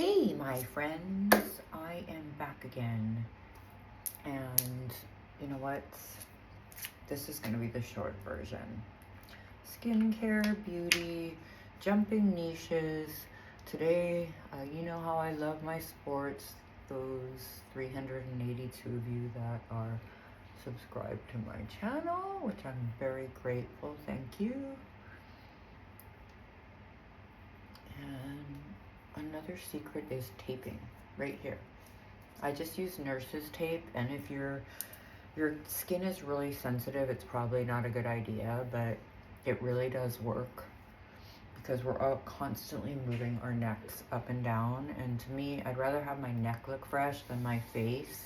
Hey, my friends, I am back again, and you know what? This is going to be the short version. Skincare, beauty, jumping niches. Today, you know how I love my sports, those 382 of you that are subscribed to my channel, which I'm very grateful, thank you. And another secret is taping right here. I just use nurse's tape, and if your skin is really sensitive, it's probably not a good idea, but it really does work because we're all constantly moving our necks up and down, and to me, I'd rather have my neck look fresh than my face.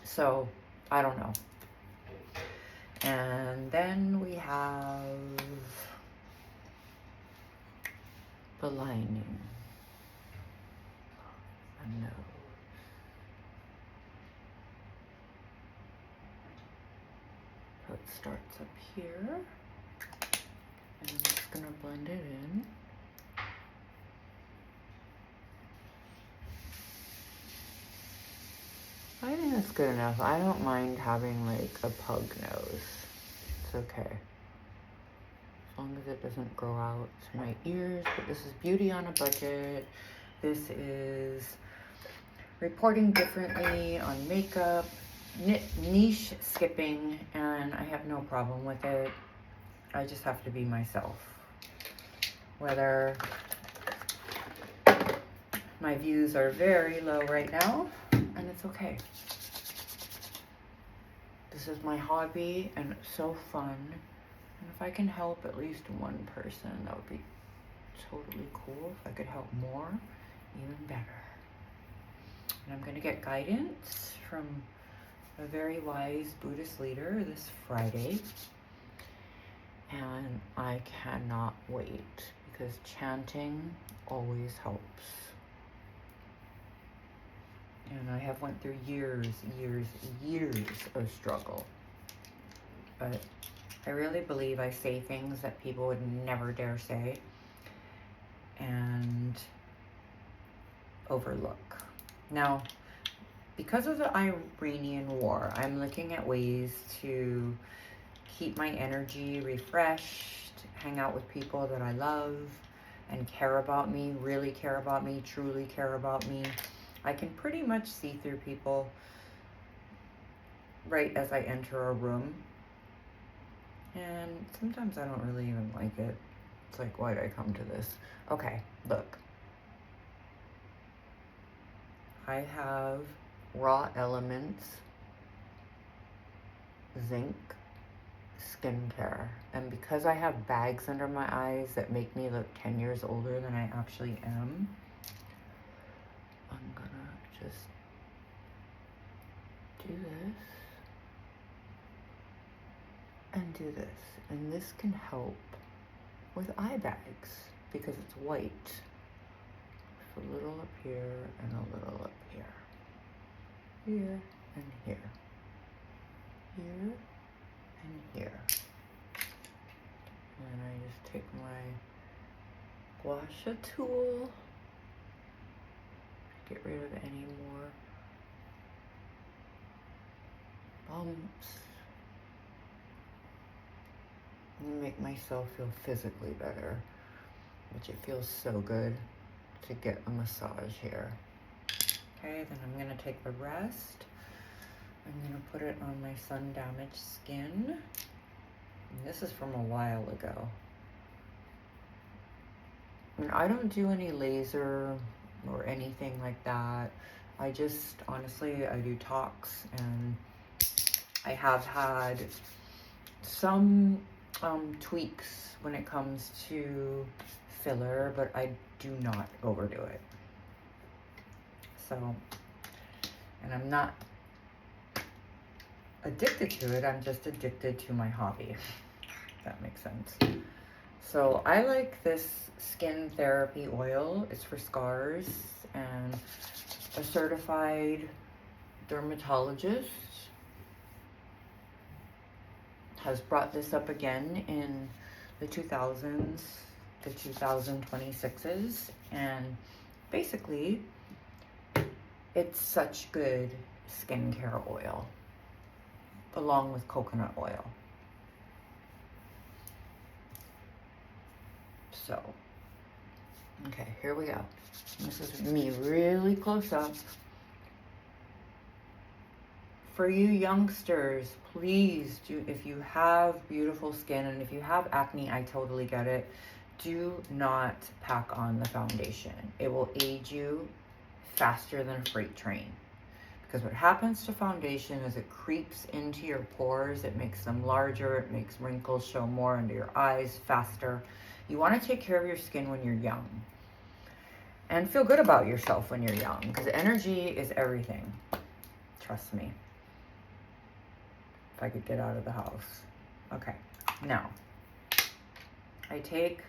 So I don't know. And then we have the lining. The nose. So it starts up here, and I'm just gonna blend it in. I think that's good enough. I don't mind having like a pug nose. It's okay. As long as it doesn't grow out to my ears. But this is Beauty on a Budget. This is reporting differently on makeup, niche skipping, and I have no problem with it. I just have to be myself. Whether my views are very low right now, and it's okay. This is my hobby, and it's so fun. And if I can help at least one person, that would be totally cool. If I could help more, even better. And I'm going to get guidance from a very wise Buddhist leader this Friday. And I cannot wait because chanting always helps. And I have went through years of struggle. But I really believe I say things that people would never dare say and overlook. Now, because of the Iranian war, I'm looking at ways to keep my energy refreshed, hang out with people that I love and care about me, really care about me, truly care about me. I can pretty much see through people right as I enter a room. And sometimes I don't really even like it. It's like, why did I come to this? Okay, look. I have Raw Elements zinc skincare. And because I have bags under my eyes that make me look 10 years older than I actually am, I'm gonna just do this and do this. And this can help with eye bags because it's white. So a little up here and a little up here. Here and here. Here and here. And I just take my gua sha tool, get rid of any more bumps, and make myself feel physically better, which it feels so good to get a massage here. Okay, then I'm gonna take the rest. I'm gonna put it on my sun-damaged skin. And this is from a while ago. And I don't do any laser or anything like that. I just, honestly, I do tox, and I have had some tweaks when it comes to filler, but I do not overdo it. So, and I'm not addicted to it, I'm just addicted to my hobby, if that makes sense. So I like this skin therapy oil. It's for scars, and a certified dermatologist has brought this up again in the 2000s the 2026s, and basically it's such good skincare oil along with coconut oil. So, okay, here we go. This is me really close up. For you youngsters, please do, if you have beautiful skin and if you have acne, I totally get it. Do not pack on the foundation. It will age you faster than a freight train. Because what happens to foundation is it creeps into your pores, it makes them larger, it makes wrinkles show more under your eyes faster. You want to take care of your skin when you're young. And feel good about yourself when you're young, because energy is everything. Trust me. If I could get out of the house. Okay, now I take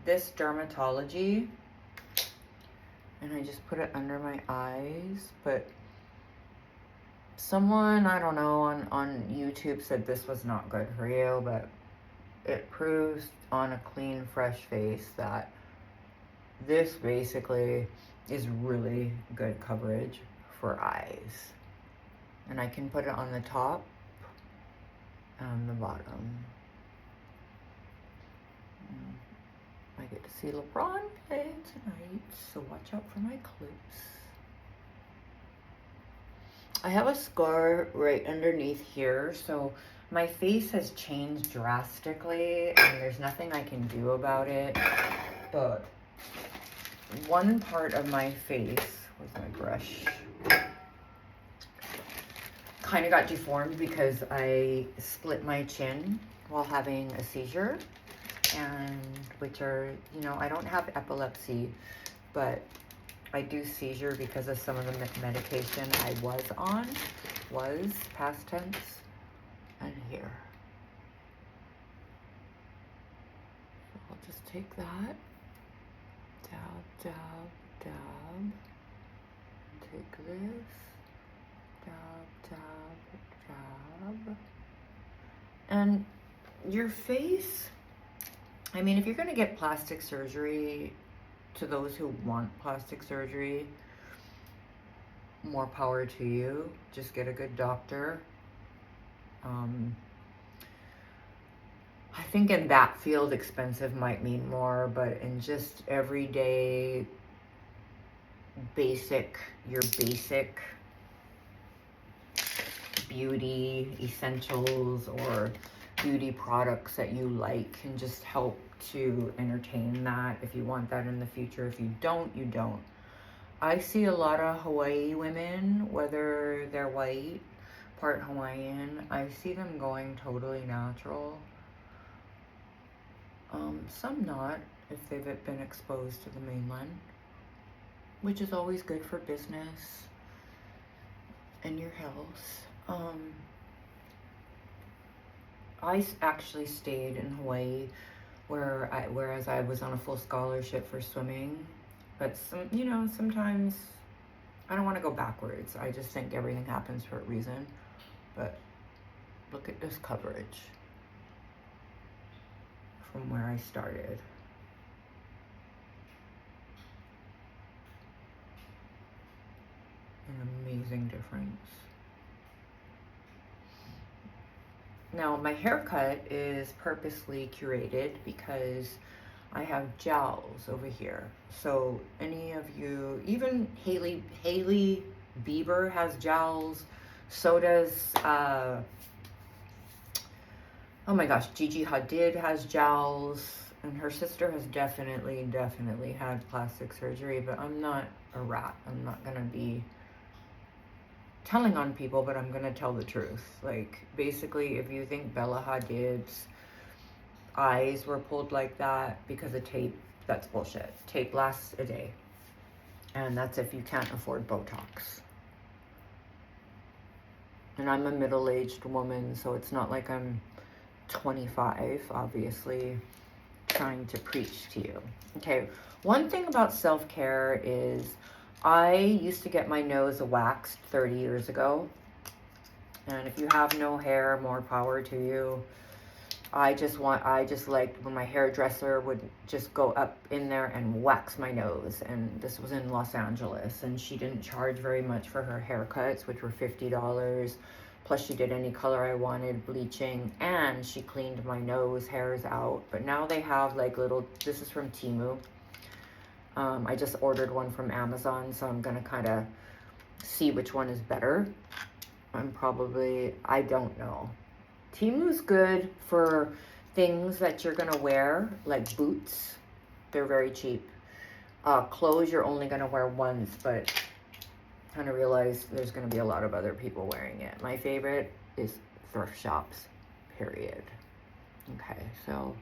this Dermatology and I just put it under my eyes, but someone, I don't know, on YouTube said this was not good for you, but it proves on a clean, fresh face that this basically is really good coverage for eyes. And I can put it on the top and the bottom. I get to see LeBron play tonight, so watch out for my clips. I have a scar right underneath here, so my face has changed drastically and there's nothing I can do about it. But one part of my face, where's my brush? Kind of got deformed because I split my chin while having a seizure, and which are, you know, I don't have epilepsy, but I do seizure because of some of the medication I was on, past tense, and here. So I'll just take that, dab, dab, dab, take this, dab, dab, dab. And your face, I mean, if you're gonna get plastic surgery, to those who want plastic surgery, more power to you. Just get a good doctor. I think in that field, expensive might mean more, but in just everyday your basic beauty essentials or beauty products that you like can just help to entertain that if you want that in the future. If you don't, you don't. I see a lot of Hawaii women, whether they're white, part Hawaiian, I see them going totally natural. Some not, if they've been exposed to the mainland, which is always good for business and your health. I actually stayed in Hawaii whereas I was on a full scholarship for swimming, but sometimes I don't want to go backwards. I just think everything happens for a reason. But look at this coverage from where I started. An amazing difference. Now, my haircut is purposely curated because I have jowls over here. So any of you, even Hailey Bieber has jowls. So does, oh my gosh, Gigi Hadid has jowls. And her sister has definitely had plastic surgery. But I'm not a rat. I'm not going to be telling on people, but I'm gonna tell the truth. Like, basically, if you think Bella Hadid's eyes were pulled like that because of tape, that's bullshit. Tape lasts a day, and that's if you can't afford Botox. And I'm a middle-aged woman, so it's not like I'm 25, obviously, trying to preach to you. Okay, one thing about self-care is I used to get my nose waxed 30 years ago. And if you have no hair, more power to you. I just like when my hairdresser would just go up in there and wax my nose. And this was in Los Angeles, and she didn't charge very much for her haircuts, which were $50. Plus she did any color I wanted, bleaching, and she cleaned my nose hairs out. But now they have like little, this is from Temu. I just ordered one from Amazon, so I'm gonna kind of see which one is better. I don't know. Temu's good for things that you're gonna wear, like boots. They're very cheap. Clothes you're only gonna wear once, but kind of realize there's gonna be a lot of other people wearing it. My favorite is thrift shops, period. Okay, so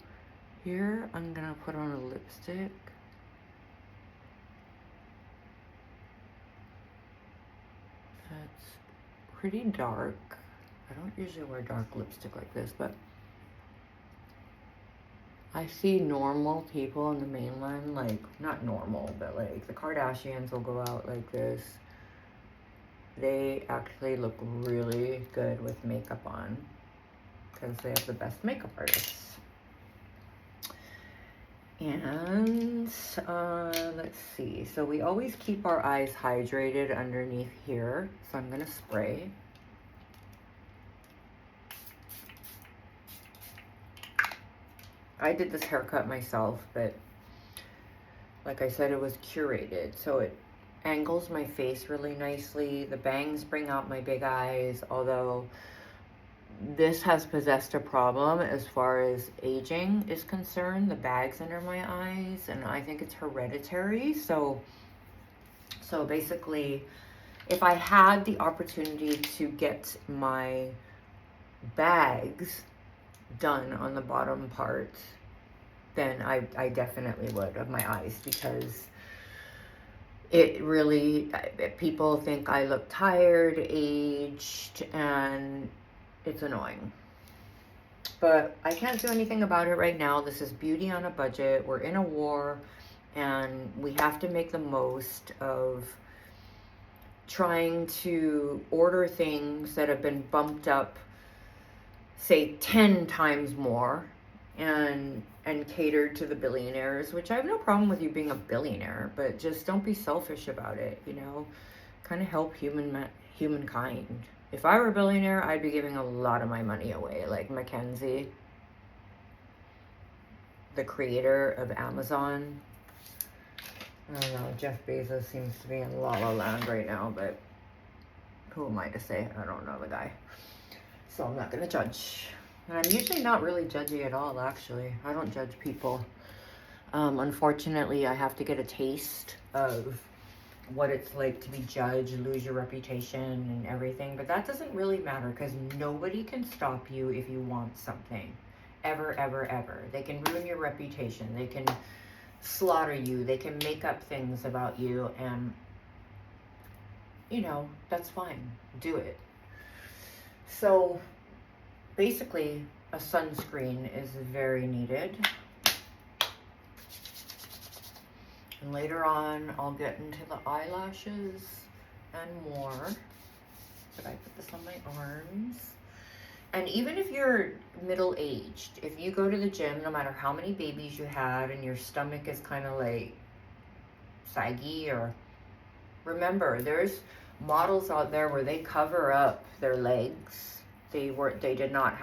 here I'm gonna put on a lipstick. That's pretty dark. I don't usually wear dark lipstick like this, but I see normal people in the mainland, like, not normal, but like the Kardashians will go out like this. They actually look really good with makeup on because they have the best makeup artists. And let's see. So we always keep our eyes hydrated underneath here. So I'm gonna spray. I did this haircut myself, but like I said, it was curated. So it angles my face really nicely. The bangs bring out my big eyes, although this has possessed a problem as far as aging is concerned, the bags under my eyes, and I think it's hereditary. So basically, if I had the opportunity to get my bags done on the bottom part, then I definitely would, of my eyes, because it really, people think I look tired, aged, and it's annoying. But I can't do anything about it right now. This is beauty on a budget. We're in a war, and we have to make the most of trying to order things that have been bumped up, say 10 times more, and catered to the billionaires, which I have no problem with you being a billionaire, but just don't be selfish about it, you know? Kind of help humankind. If I were a billionaire, I'd be giving a lot of my money away, like Mackenzie, the creator of Amazon. I don't know, Jeff Bezos seems to be in La La Land right now, but who am I to say? I don't know the guy. So I'm not gonna judge. And I'm usually not really judgy at all, actually. I don't judge people. Unfortunately, I have to get a taste of what it's like to be judged, lose your reputation and everything. But that doesn't really matter, because nobody can stop you if you want something. Ever, ever, ever. They can ruin your reputation. They can slaughter you. They can make up things about you. And, you know, that's fine. Do it. So basically, a sunscreen is very needed. And later on, I'll get into the eyelashes and more. But I put this on my arms. And even if you're middle-aged, if you go to the gym, no matter how many babies you had and your stomach is kind of like saggy, or remember, there's models out there where they cover up their legs. They do not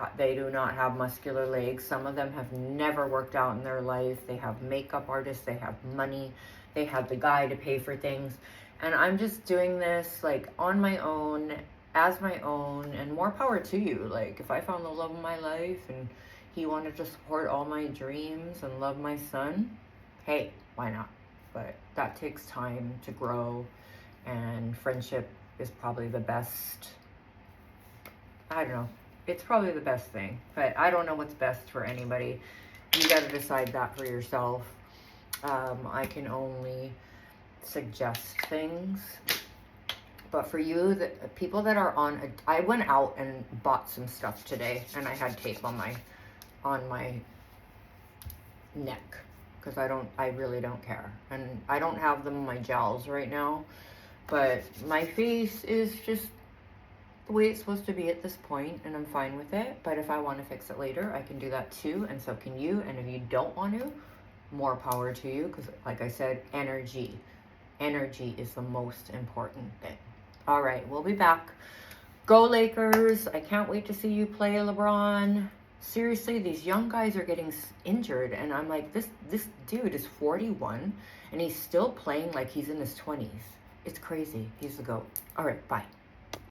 have muscular legs. Some of them have never worked out in their life. They have makeup artists, they have money, they have the guy to pay for things. And I'm just doing this like on my own, as my own, and more power to you. Like, if I found the love of my life and he wanted to support all my dreams and love my son, hey, why not? But that takes time to grow, and friendship is probably the best. I don't know. It's probably the best thing, but I don't know what's best for anybody. You got to decide that for yourself. I can only suggest things. But for you, the people that are on, I went out and bought some stuff today, and I had tape on my neck, because I really don't care. And I don't have them in my gels right now, but my face is just the way it's supposed to be at this point, and I'm fine with it. But if I want to fix it later, I can do that too, and so can you. And if you don't want to, more power to you, because like I said, energy is the most important thing. All right, we'll be back. Go Lakers. I can't wait to see you play, LeBron. Seriously, these young guys are getting injured, and I'm like, this dude is 41 and he's still playing like he's in his 20s. It's crazy. He's the GOAT. All right, bye.